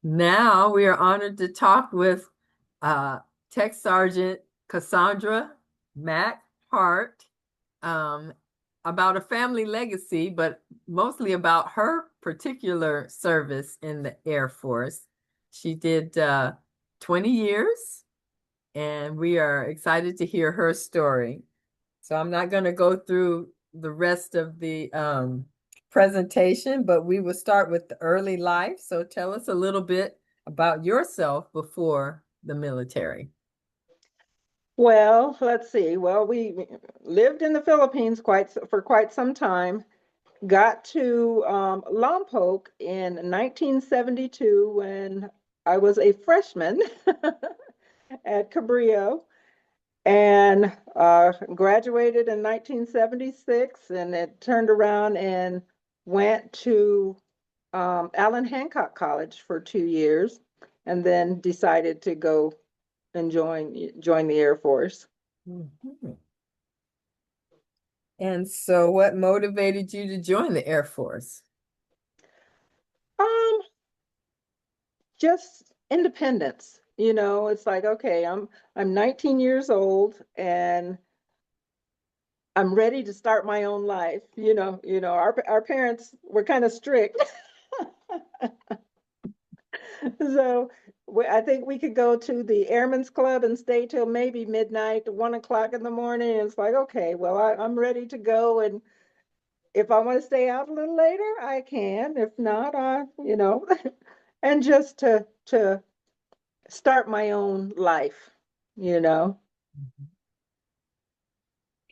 Now we are honored to talk with uh, Tech Sergeant Cassandra Mack Hart um, about a family legacy, but mostly about her particular service in the Air Force. She did 20 years, and we are excited to hear her story. So I'm not going to go through the rest of the presentation, but we will start with the early life. So tell us a little bit about yourself before the military. Well, let's see. Well, we lived in the Philippines for quite some time. Got to Lompoc in 1972 when I was a freshman at Cabrillo, and graduated in 1976, and it turned around and went to Allen Hancock College for 2 years, and then decided to go and join the Air Force. Mhm. And so what motivated you to join the Air Force? Um, just independence. It's like, okay, I'm 19 years old and I'm ready to start my own life. Our parents were kind of strict. So I think we could go to the Airmen's Club and stay till maybe midnight, 1 o'clock in the morning. And it's like, okay, well, I'm ready to go. And if I want to stay out a little later, I can. If not, and just to start my own life, you know.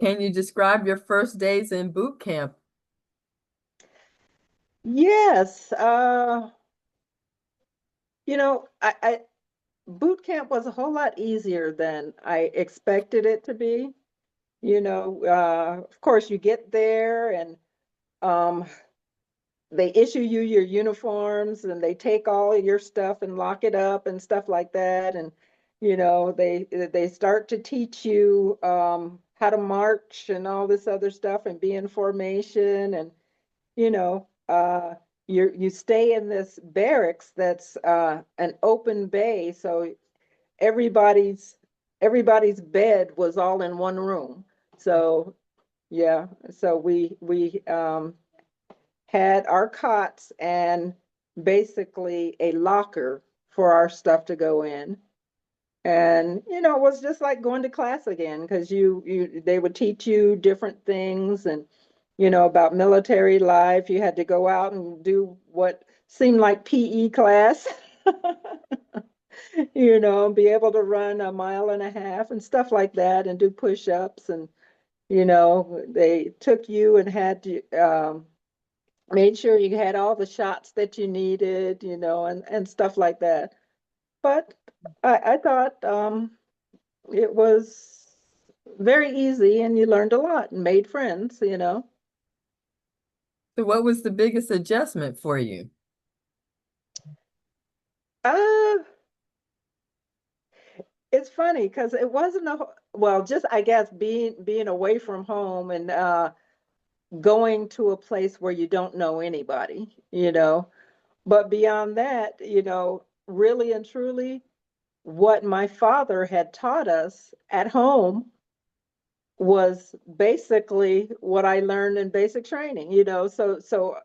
Can you describe your first days in boot camp? Yes, I boot camp was a whole lot easier than I expected it to be. Of course, you get there and um, they issue you your uniforms and they take all of your stuff and lock it up and stuff like that. And they start to teach you how to march and all this other stuff and be in formation. And you know, you stay in this barracks that's an open bay, so everybody's everybody's bed was all in one room. So yeah, so we had our cots and basically a locker for our stuff to go in. And it was just like going to class again because you they would teach you different things and about military life. You had to go out and do what seemed like PE class, be able to run a mile and a half and stuff like that and do push-ups. And they took you and had to made sure you had all the shots that you needed, and stuff like that. But I thought it was very easy and you learned a lot and made friends. So what was the biggest adjustment for you? Uh, it's funny because it wasn't well, just I guess being away from home and going to a place where you don't know anybody. But beyond that, really and truly, what my father had taught us at home was basically what I learned in basic training. So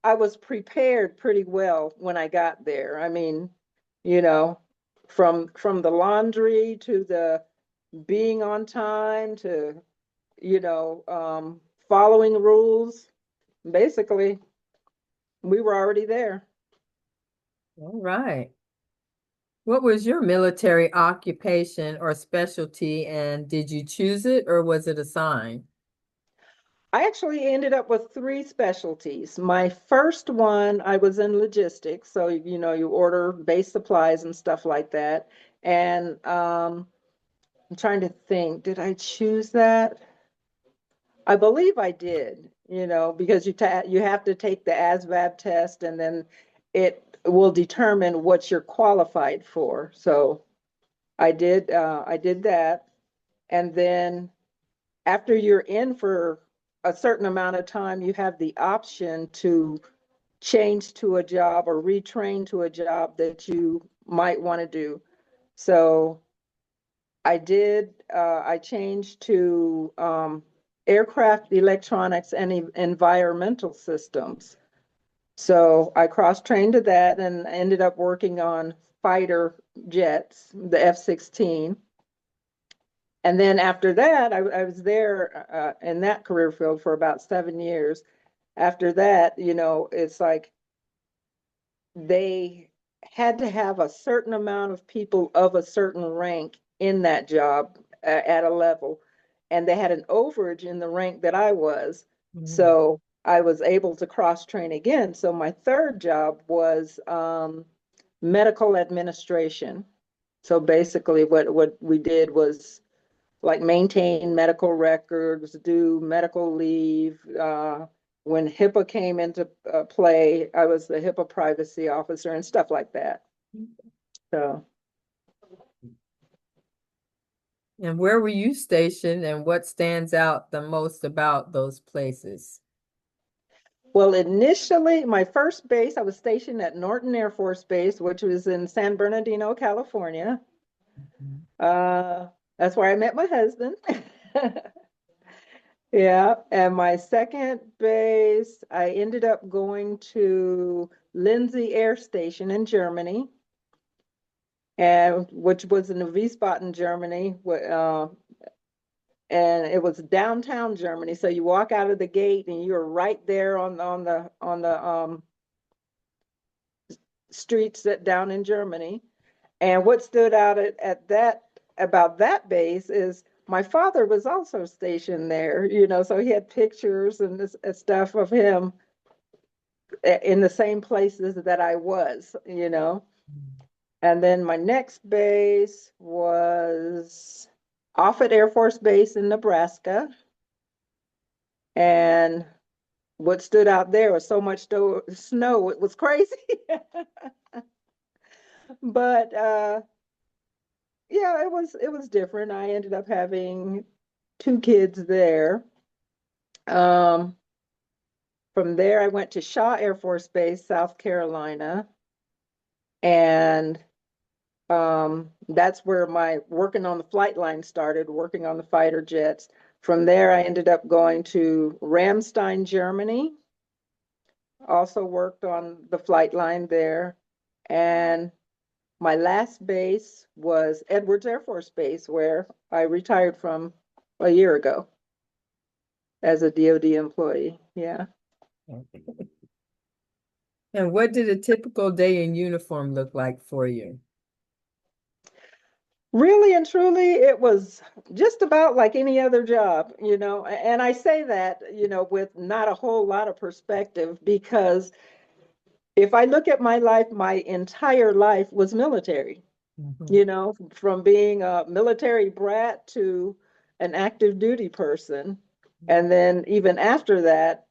I was prepared pretty well when I got there. I mean, you know, from the laundry to the being on time to, following rules. Basically, we were already there. All right. What was your military occupation or specialty, and did you choose it or was it assigned? I actually ended up with three specialties. My first one, I was in logistics. So, you order base supplies and stuff like that. And I'm trying to think, did I choose that? I believe I did, because you have to take the ASVAB test and then it will determine what you're qualified for. So I did that. And then after you're in for a certain amount of time, you have the option to change to a job or retrain to a job that you might want to do. So I changed to aircraft electronics and environmental systems. So I cross-trained to that and ended up working on fighter jets, the F-16. And then after that, I was there in that career field for about 7 years. After that, it's like they had to have a certain amount of people of a certain rank in that job at a level. And they had an overage in the rank that I was. Mhm. So I was able to cross train again. So my third job was medical administration. So basically, what we did was like maintain medical records, do medical leave. When HIPAA came into play, I was the HIPAA privacy officer and stuff like that. So, And where were you stationed and what stands out the most about those places? well, initially, my first base, I was stationed at Norton Air Force Base, which was in San Bernardino, California. Mhm. Uh, that's where I met my husband. Yeah, and my second base, I ended up going to Lindsey Air Station in Germany, and which was in Wiesbaden, Germany, and it was downtown Germany. So you walk out of the gate, and you're right there on the streets that down in Germany. And what stood out at that about that base is my father was also stationed there, so he had pictures and this stuff of him in the same places that I was. And then my next base was Offutt Air Force Base in Nebraska. And what stood out there was so much snow, it was crazy. But yeah, it was different. I ended up having two kids there. Um, from there, I went to Shaw Air Force Base, South Carolina, and that's where my working on the flight line started, working on the fighter jets. From there, I ended up going to Ramstein, Germany, also worked on the flight line there. And my last base was Edwards Air Force Base, where I retired from a year ago as a DoD employee. Yeah. And what did a typical day in uniform look like for you? Really and truly, it was just about like any other job, and I say that, with not a whole lot of perspective because if I look at my life, my entire life was military, Mhm. from being a military brat to an active duty person. And then even after that,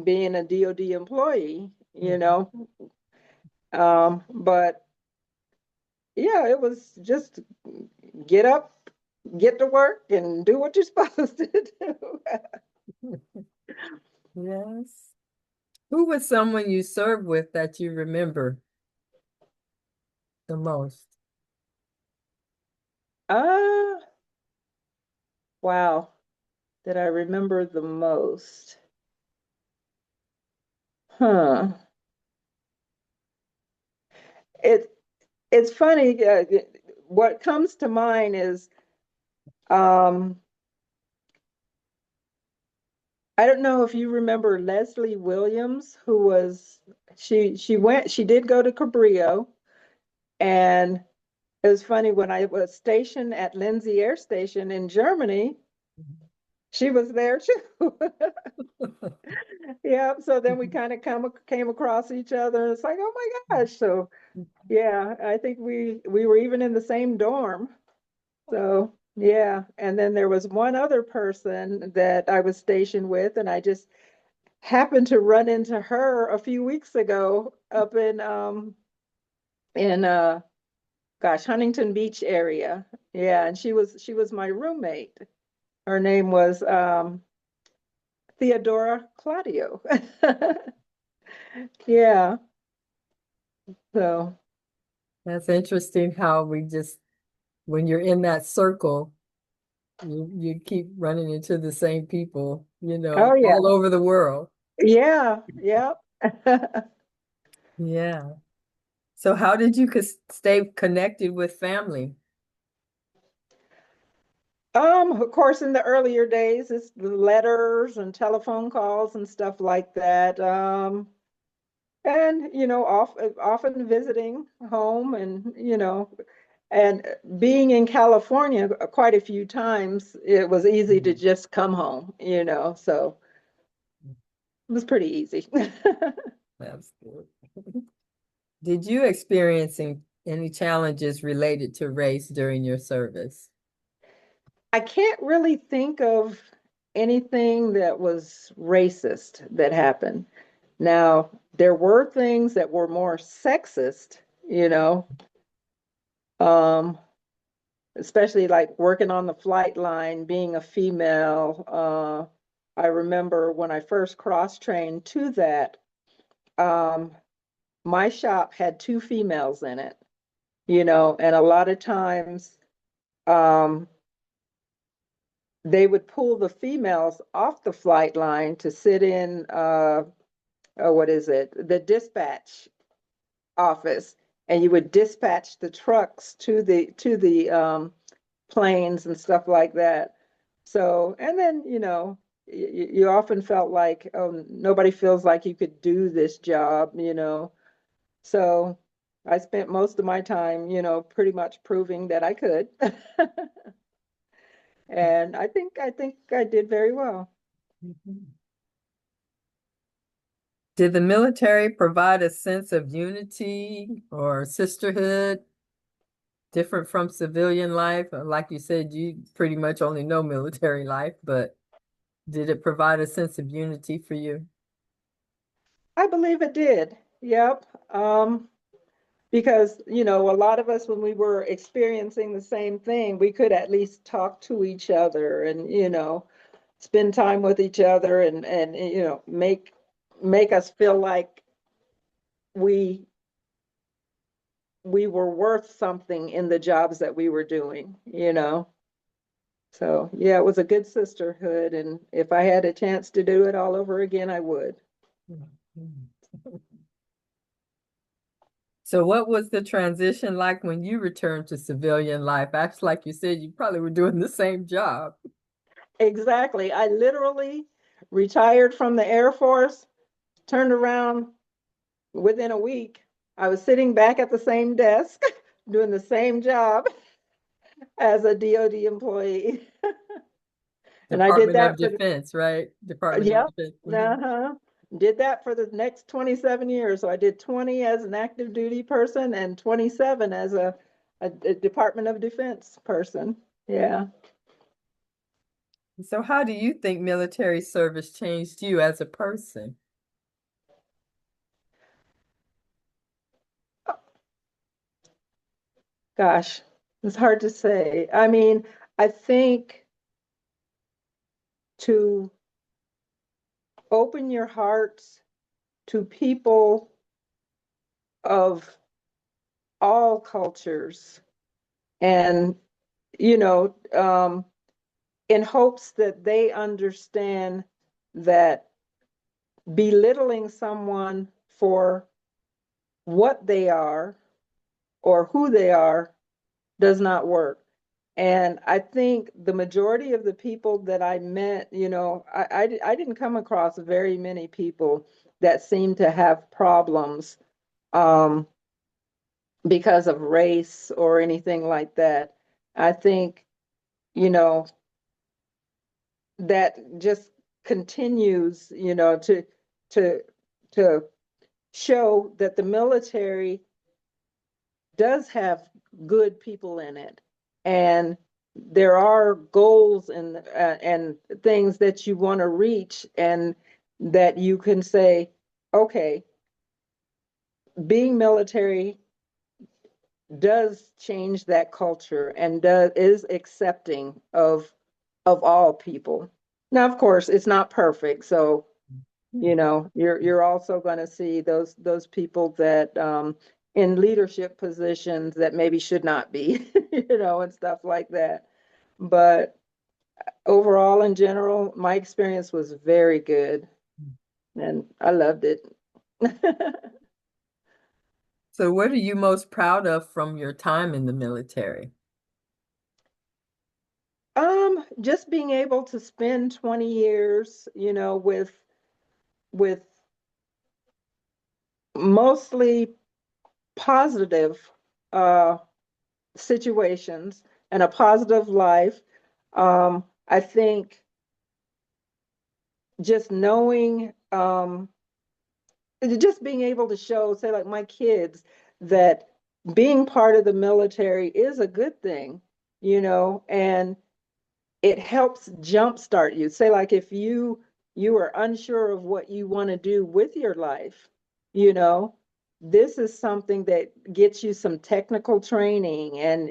being a DoD employee, Mhm. But yeah, it was just get up, get to work, and do what you're supposed to do. Yes. Who was someone you served with that you remember the most? Ah, wow. That I remember the most. Huh. It it's funny. What comes to mind is um, I don't know if you remember Leslie Williams, who was she did go to Cabrillo, and it was funny when I was stationed at Lindsey Air Station in Germany, she was there too. Yeah, so then we kind of came across each other, and it's like, oh my gosh. So yeah, I think we were even in the same dorm. So yeah, and then there was one other person that I was stationed with, and I just happened to run into her a few weeks ago up in gosh, Huntington Beach area. Yeah, and she was my roommate. Her name was Theodora Claudio. Yeah. So, That's interesting how we just, when you're in that circle, you keep running into the same people, oh yeah. all over the world. Yeah. Yep. Yeah. So how did you stay connected with family? Of course, in the earlier days, it's the letters and telephone calls and stuff like that. And often visiting home, and and being in California quite a few times, it was easy to Mhm. just come home, so it was pretty easy. That's good. Did you experience any challenges related to race during your service? I can't really think of anything that was racist that happened. Now, there were things that were more sexist, you know, um, especially like working on the flight line, being a female. I remember when I first cross-trained to that, um, my shop had two females in it, and a lot of times um, they would pull the females off the flight line to sit in, what is it, the dispatch office, and you would dispatch the trucks to the planes and stuff like that. So, and then, you often felt like, oh, nobody feels like you could do this job. So I spent most of my time, pretty much proving that I could. And I think I did very well. Mhm. Did the military provide a sense of unity or sisterhood different from civilian life? Like you said, you pretty much only know military life, but did it provide a sense of unity for you? I believe it did. Yep. Because, a lot of us, when we were experiencing the same thing, we could at least talk to each other and, spend time with each other, and make us feel like we we were worth something in the jobs that we were doing. So, yeah, it was a good sisterhood, and if I had a chance to do it all over again, I would. Mhm. So what was the transition like when you returned to civilian life? Actually, like you said, you probably were doing the same job. Exactly. I literally retired from the Air Force, turned around within a week. I was sitting back at the same desk, doing the same job as a DoD employee. And I did Department of that for the, Defense, right? Department of yep, Defense. Mhm. uh-huh. Did that for the next 27 years. So I did 20 as an active duty person and 27 as a Department of Defense person. Yeah. So how do you think military service changed you as a person? Gosh, it's hard to say. I mean, I think to open your hearts to people of all cultures, and you know in hopes that they understand that belittling someone for what they are or who they are does not work. And I think the majority of the people that I met, I didn't come across very many people that seem to have problems um, because of race or anything like that. I think, you know, that just continues, to to show that the military does have good people in it, and there are goals and things that you want to reach, and that you can say, okay, being military does change that culture and is accepting of all people. Now, of course, it's not perfect, so You're also going to see those people that in leadership positions that maybe should not be, and stuff like that. But overall, in general, my experience was very good and I loved it. So what are you most proud of from your time in the military? Just being able to spend 20 years, with mostly positive uh situations and a positive life. I think just knowing, just being able to show, say, like my kids, that being part of the military is a good thing, and it helps jumpstart you. Say, like if you are unsure of what you want to do with your life, you know, this is something that gets you some technical training and,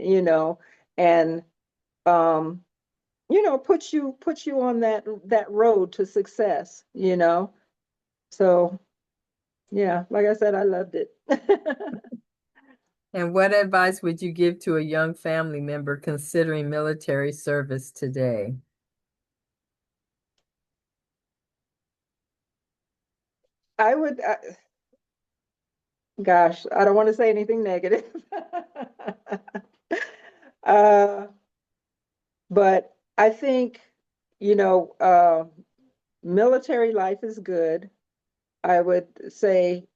and um, puts you on that road to success. So yeah, like I said, I loved it. And what advice would you give to a young family member considering military service today? I would, gosh, I don't want to say anything negative. uh, but I think, you know, uh, military life is good. I would say,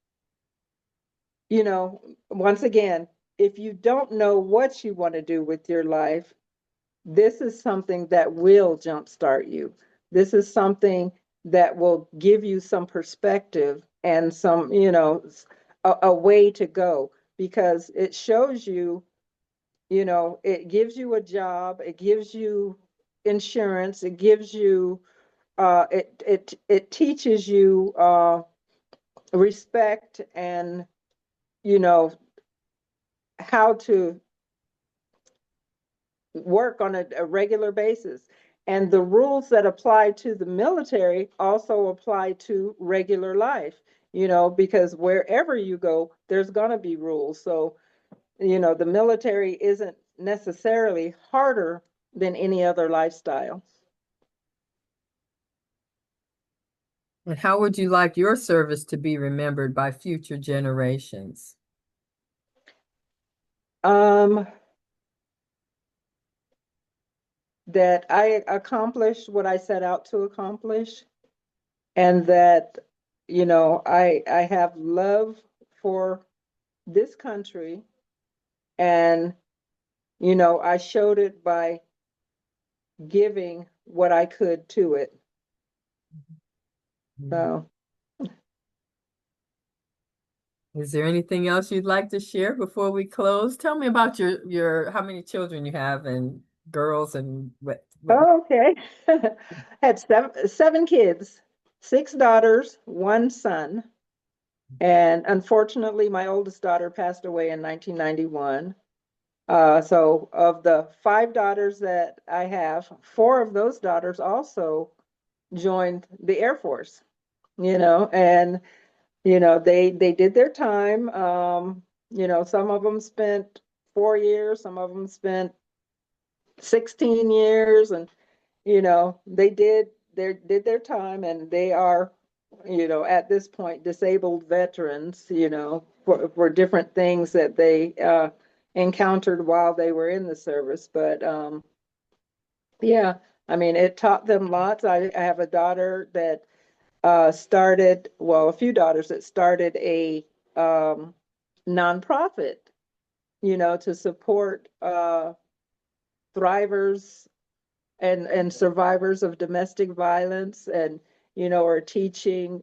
once again, if you don't know what you want to do with your life, this is something that will jumpstart you. This is something that will give you some perspective and some, a way to go, because it shows you, it gives you a job, it gives you insurance, it gives you, it teaches you respect and, you know, how to work on a regular basis. And the rules that apply to the military also apply to regular life, because wherever you go, there's going to be rules. So, the military isn't necessarily harder than any other lifestyle. And how would you like your service to be remembered by future generations? Um, that I accomplished what I set out to accomplish, and that, I have love for this country, and I showed it by giving what I could to it. Mm. So, Is there anything else you'd like to share before we close? Tell me about your how many children you have and girls and what. oh, okay. Had seven kids, six daughters, one son. And unfortunately, my oldest daughter passed away in 1991. So of the five daughters that I have, four of those daughters also joined the Air Force, and they did their time. Some of them spent 4 years, some of them spent 16 years, and they did their time, and they are, at this point, disabled veterans, for different things that they encountered while they were in the service. But yeah, I mean, it taught them lots. I have a daughter that a few daughters that started a nonprofit, to support thrivers and survivors of domestic violence, and are teaching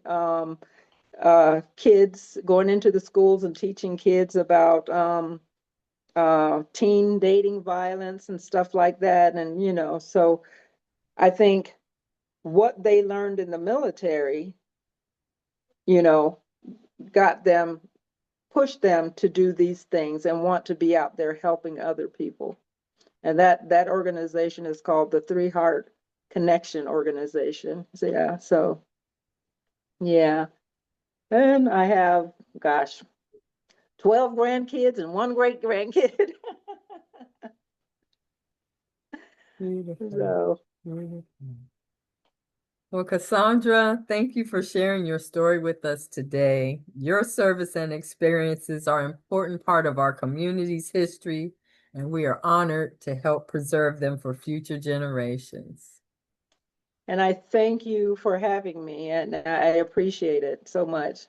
kids, going into the schools and teaching kids about teen dating violence and stuff like that. And so I think what they learned in the military, you know got them, pushed them to do these things and want to be out there helping other people. And that organization is called the Three Heart Connection Organization. So yeah, so Yeah. And I have, gosh, 12 grandkids and one great grandkid. Beautiful. So, Beautiful. Well, Cassandra, thank you for sharing your story with us today. Your service and experiences are an important part of our community's history, and we are honored to help preserve them for future generations. and I thank you for having me, and I appreciate it so much.